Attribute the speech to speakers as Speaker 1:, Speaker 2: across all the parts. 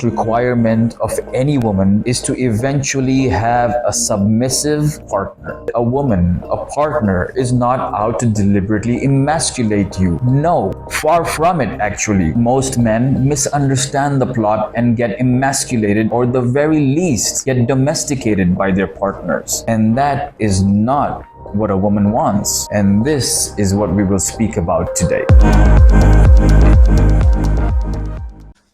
Speaker 1: most requirement of any woman is to eventually have a submissive partner. A woman, a partner, is not out to deliberately emasculate you. No, far from it actually. Most men misunderstand the plot and get emasculated, or the very least get domesticated by their partners. And that is not what a woman wants. And this is what we will speak about today.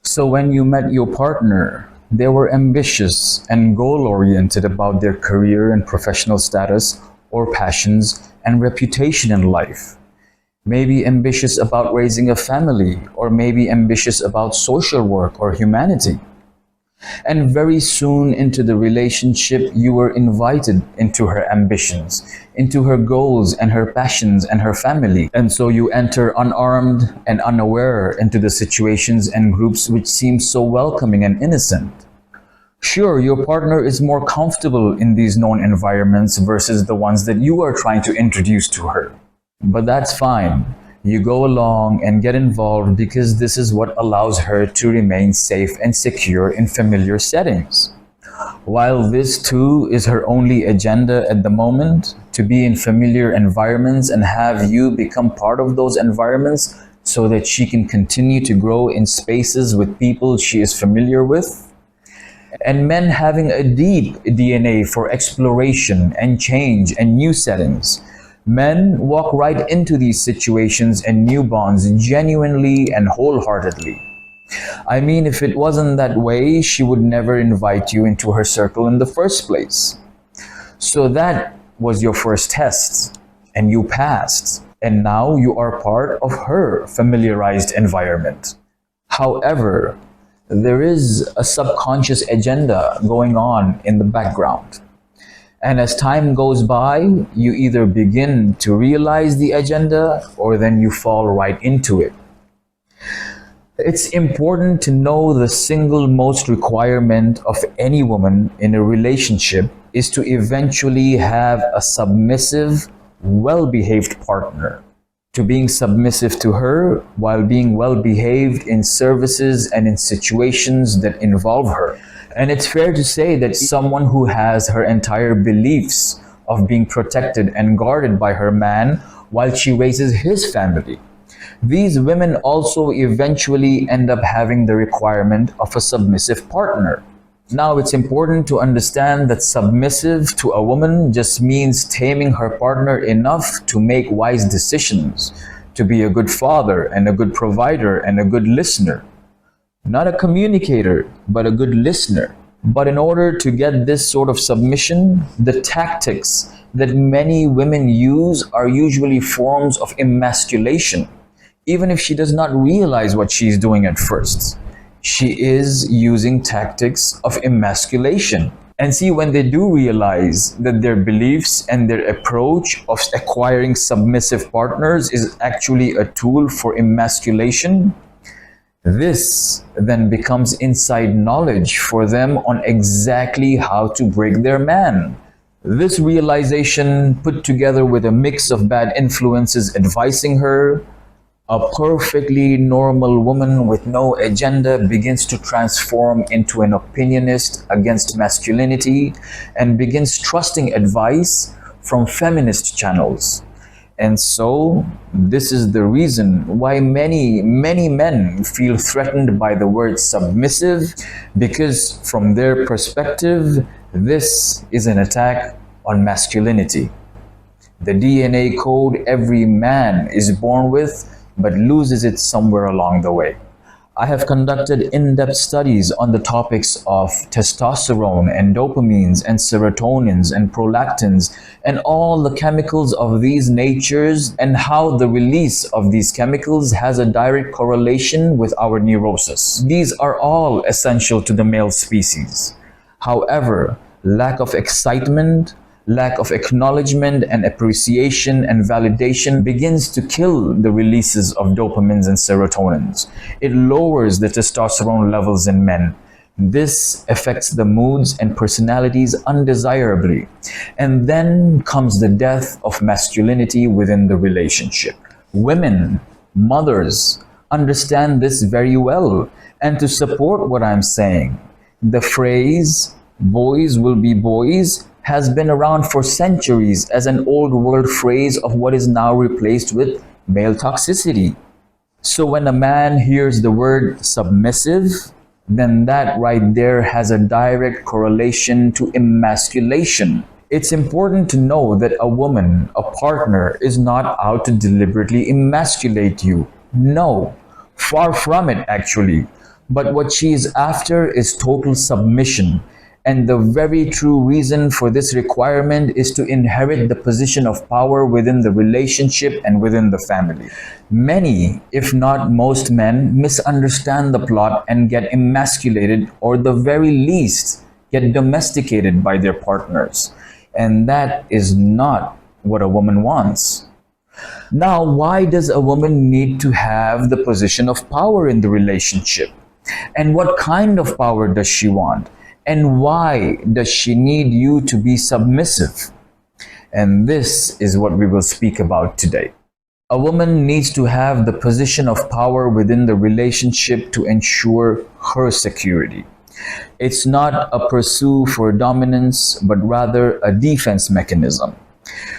Speaker 1: So when you met your partner, they were ambitious and goal-oriented about their career and professional status or passions and reputation in life. Maybe ambitious about raising a family, or maybe ambitious about social work or humanity. And very soon into the relationship, you were invited into her ambitions, into her goals and her passions and her family. And so you enter unarmed and unaware into the situations and groups which seem so welcoming and innocent. Sure, your partner is more comfortable in these known environments versus the ones that you are trying to introduce to her. But that's fine. You go along and get involved because this is what allows her to remain safe and secure in familiar settings. While this too is her only agenda at the moment, to be in familiar environments and have you become part of those environments so that she can continue to grow in spaces with people she is familiar with. And men having a deep DNA for exploration and change and new settings. Men walk right into these situations and new bonds genuinely and wholeheartedly. I mean, if it wasn't that way, she would never invite you into her circle in the first place. So that was your first test, and you passed. And now you are part of her familiarized environment. However, there is a subconscious agenda going on in the background. And as time goes by, you either begin to realize the agenda or then you fall right into it. It's important to know the single most requirement of any woman in a relationship is to eventually have a submissive, well-behaved partner. To being submissive to her while being well-behaved in services and in situations that involve her. And it's fair to say that someone who has her entire beliefs of being protected and guarded by her man while she raises his family. These women also eventually end up having the requirement of a submissive partner. Now, it's important to understand that submissive to a woman just means taming her partner enough to make wise decisions, to be a good father and a good provider and a good listener. Not a communicator, but a good listener. But in order to get this sort of submission, the tactics that many women use are usually forms of emasculation, even if she does not realize what she's doing at first. She is using tactics of emasculation. And see, when they do realize that their beliefs and their approach of acquiring submissive partners is actually a tool for emasculation, this then becomes inside knowledge for them on exactly how to break their man. This realization, put together with a mix of bad influences advising her, a perfectly normal woman with no agenda begins to transform into an opinionist against masculinity and begins trusting advice from feminist channels. And so, this is the reason why many men feel threatened by the word submissive, because from their perspective, this is an attack on masculinity. The DNA code every man is born with, but loses it somewhere along the way. I have conducted in-depth studies on the topics of testosterone and dopamines and serotonins and prolactins and all the chemicals of these natures, and how the release of these chemicals has a direct correlation with our neurosis. These are all essential to the male species. However, lack of excitement, lack of acknowledgement and appreciation and validation begins to kill the releases of dopamines and serotonins. It lowers the testosterone levels in men. This affects the moods and personalities undesirably. And then comes the death of masculinity within the relationship. Women, mothers, understand this very well. And to support what I'm saying, the phrase, boys will be boys, has been around for centuries as an old world phrase of what is now replaced with male toxicity. So when a man hears the word submissive, then that right there has a direct correlation to emasculation. It's important to know that a woman, a partner, is not out to deliberately emasculate you. No, far from it actually. But what she is after is total submission. And the very true reason for this requirement is to inherit the position of power within the relationship and within the family. Many, if not most men, misunderstand the plot and get emasculated, or the very least, get domesticated by their partners. And that is not what a woman wants. Now, why does a woman need to have the position of power in the relationship? And what kind of power does she want? And why does she need you to be submissive? And this is what we will speak about today. A woman needs to have the position of power within the relationship to ensure her security. It's not a pursuit for dominance, but rather a defense mechanism.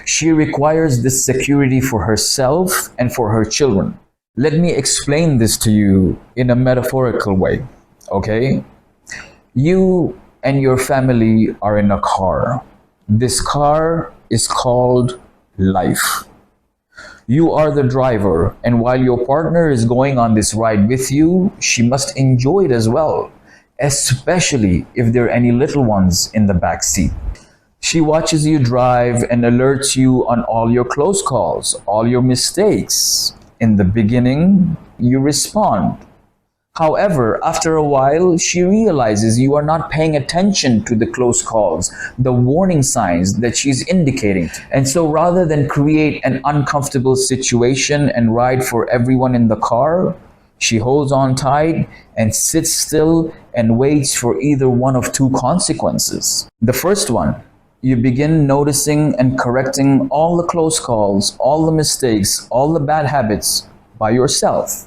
Speaker 1: She requires this security for herself and for her children. Let me explain this to you in a metaphorical way, okay? You and your family are in a car. This car is called life. You are the driver, and while your partner is going on this ride with you, she must enjoy it as well, especially if there are any little ones in the back seat. She watches you drive and alerts you on all your close calls, all your mistakes. In the beginning, you respond. However, after a while, she realizes you are not paying attention to the close calls, the warning signs that she's indicating. And so rather than create an uncomfortable situation and ride for everyone in the car, she holds on tight and sits still and waits for either one of two consequences. The first one, you begin noticing and correcting all the close calls, all the mistakes, all the bad habits by yourself.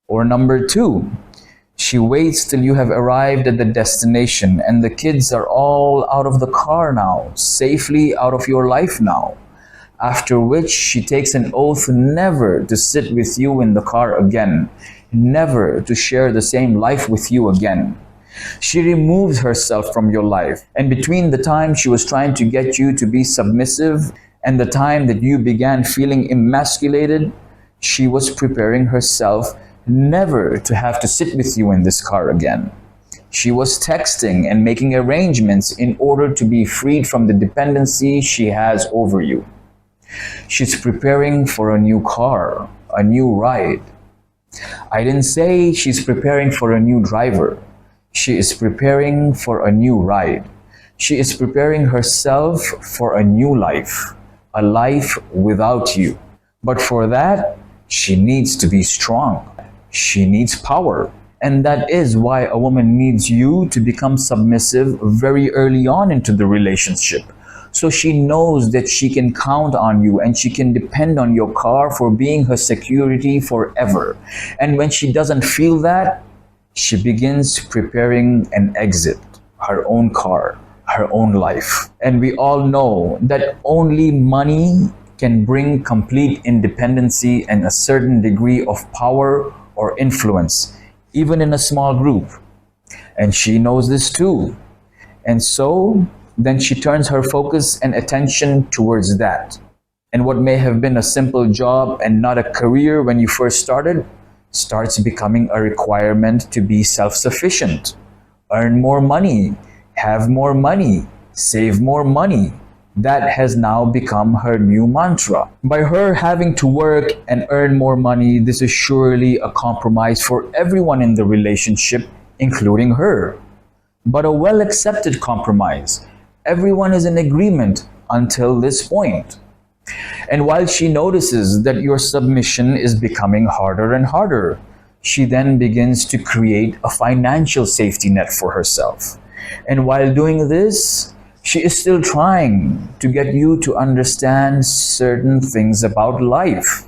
Speaker 1: Or number two, she waits till you have arrived at the destination and the kids are all out of the car now, safely out of your life now. After which she takes an oath never to sit with you in the car again, never to share the same life with you again. She removes herself from your life, and between the time she was trying to get you to be submissive and the time that you began feeling emasculated, she was preparing herself never to have to sit with you in this car again. She was texting and making arrangements in order to be freed from the dependency she has over you. She's preparing for a new car, a new ride. I didn't say she's preparing for a new driver. She is preparing for a new ride. She is preparing herself for a new life, a life without you. But for that, she needs to be strong. She needs power. And that is why a woman needs you to become submissive very early on into the relationship. So she knows that she can count on you and she can depend on your car for being her security forever. And when she doesn't feel that, she begins preparing an exit, her own car, her own life. And we all know that only money can bring complete independency and a certain degree of power or influence, even in a small group. And she knows this too. And so then she turns her focus and attention towards that. And what may have been a simple job and not a career when you first started, starts becoming a requirement to be self-sufficient. Earn more money, have more money, save more money. That has now become her new mantra. By her having to work and earn more money, this is surely a compromise for everyone in the relationship, including her. But a well-accepted compromise. Everyone is in agreement until this point. And while she notices that your submission is becoming harder and harder, she then begins to create a financial safety net for herself. And while doing this, she is still trying to get you to understand certain things about life.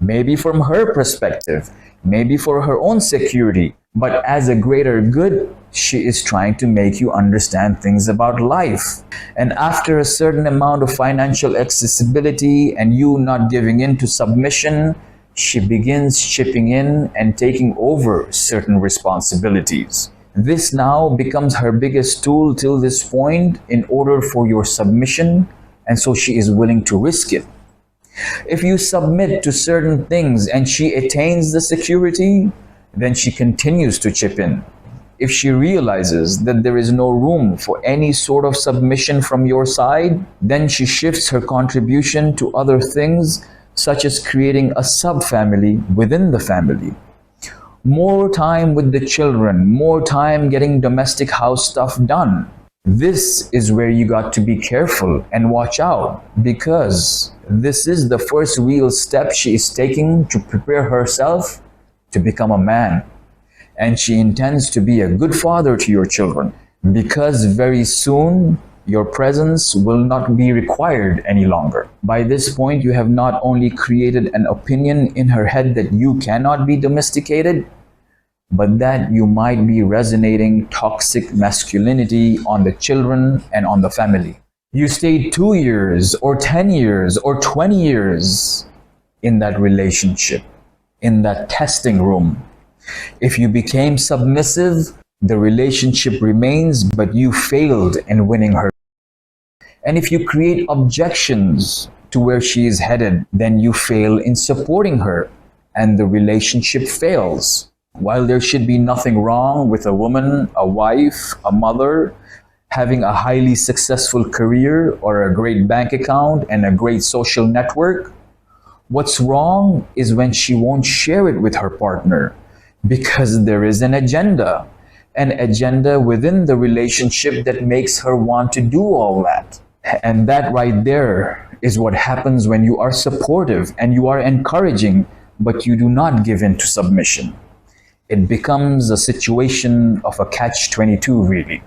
Speaker 1: Maybe from her perspective, maybe for her own security, but as a greater good, she is trying to make you understand things about life. And after a certain amount of financial accessibility and you not giving in to submission, she begins chipping in and taking over certain responsibilities. This now becomes her biggest tool till this point in order for your submission, and so she is willing to risk it. If you submit to certain things and she attains the security, then she continues to chip in. If she realizes that there is no room for any sort of submission from your side, then she shifts her contribution to other things, such as creating a sub-family within the family. More time with the children, more time getting domestic house stuff done. This is where you got to be careful and watch out, because this is the first real step she is taking to prepare herself to become a man. And she intends to be a good father to your children, because very soon your presence will not be required any longer. By this point, you have not only created an opinion in her head that you cannot be domesticated, but that you might be resonating toxic masculinity on the children and on the family. You stayed 2 years or 10 years or 20 years in that relationship, in that testing room. If you became submissive, the relationship remains, but you failed in winning her. And if you create objections to where she is headed, then you fail in supporting her, and the relationship fails. While there should be nothing wrong with a woman, a wife, a mother, having a highly successful career or a great bank account and a great social network, what's wrong is when she won't share it with her partner, because there is an agenda within the relationship that makes her want to do all that. And that right there is what happens when you are supportive and you are encouraging, but you do not give in to submission. It becomes a situation of a catch-22, really.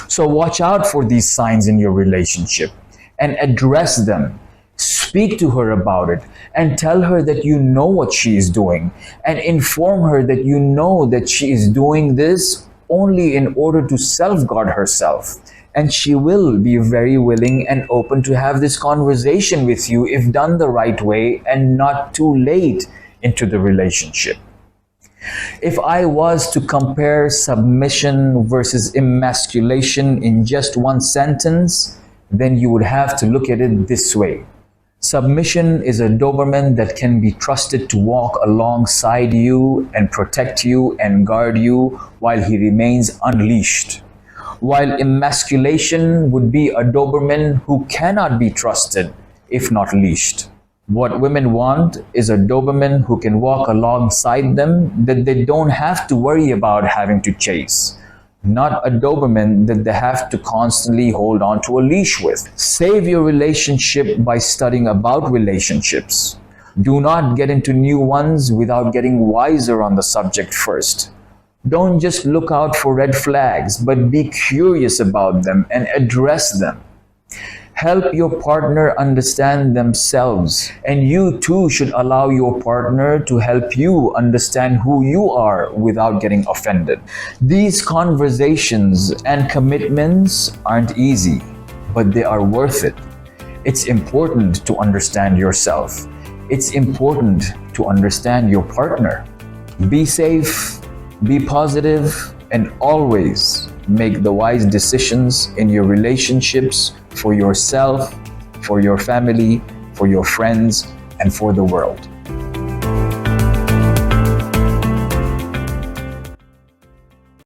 Speaker 1: So watch out for these signs in your relationship and address them. Speak to her about it and tell her that you know what she is doing, and inform her that you know that she is doing this only in order to self-guard herself. And she will be very willing and open to have this conversation with you if done the right way and not too late into the relationship. If I was to compare submission versus emasculation in just one sentence, then you would have to look at it this way. Submission is a Doberman that can be trusted to walk alongside you and protect you and guard you while he remains unleashed. While emasculation would be a Doberman who cannot be trusted if not leashed. What women want is a Doberman who can walk alongside them, that they don't have to worry about having to chase. Not a Doberman that they have to constantly hold on to a leash with. Save your relationship by studying about relationships. Do not get into new ones without getting wiser on the subject first. Don't just look out for red flags, but be curious about them and address them. Help your partner understand themselves, and you too should allow your partner to help you understand who you are without getting offended. These conversations and commitments aren't easy, but they are worth it. It's important to understand yourself. It's important to understand your partner. Be safe, be positive, and always make the wise decisions in your relationships for yourself, for your family, for your friends, and for the world.